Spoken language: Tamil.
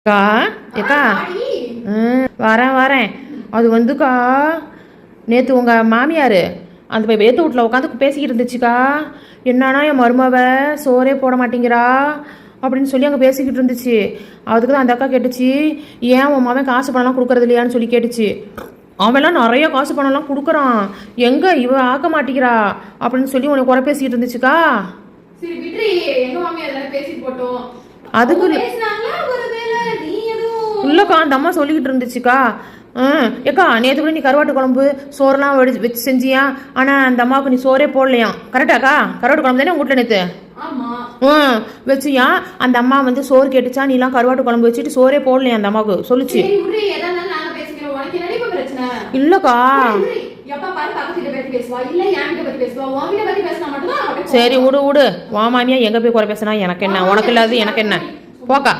அக்கா ஏக்கா வரேன் வரேன். அது வந்துக்கா நேற்று உங்கள் மாமியார் அந்த போய் வேத்து வீட்டில் உட்காந்து பேசிக்கிட்டு இருந்துச்சுக்கா. என்னன்னா என் மருமவ சோறே போட மாட்டேங்கிறா அப்படின்னு சொல்லி அங்கே பேசிக்கிட்டு இருந்துச்சு. அதுக்கு தான் அந்த அக்கா கேட்டுச்சு, ஏன் உன் மகன் காசு பணம்லாம் கொடுக்கறது இல்லையான்னு சொல்லி கேட்டுச்சு. அவன்லாம் நிறைய காசு பணம்லாம் கொடுக்குறான், எங்கே இவ ஆக்க மாட்டேங்கிறா அப்படின்னு சொல்லி உனக்கு குறை பேசிக்கிட்டு இருந்துச்சுக்கா. அதுக்கு இல்லைக்கா அந்த அம்மா சொல்லிக்கிட்டு இருந்துச்சுக்கா. ஏக்கா நேற்று கூட நீ கருவாட்டு குழம்பு சோறுலாம் வச்சு செஞ்சியா, ஆனால் அந்த அம்மாவுக்கு நீ சோறே போடலையாம். கரெக்டாக்கா? கருவாட்டு குழம்பு தானே உங்கள் வீட்டில் நேற்று வச்சியா? அந்த அம்மா வந்து சோறு கேட்டுச்சா, நீலாம் கருவாட்டு குழம்பு வச்சுட்டு சோறே போடலையா அந்த அம்மாவுக்கு சொல்லிச்சு. இல்லக்கா சரி விடு விடு, வா மாமியா எங்க போய் குறை பேசினா எனக்கு என்ன, உனக்கு இல்லாது எனக்கு என்ன, போக்கா.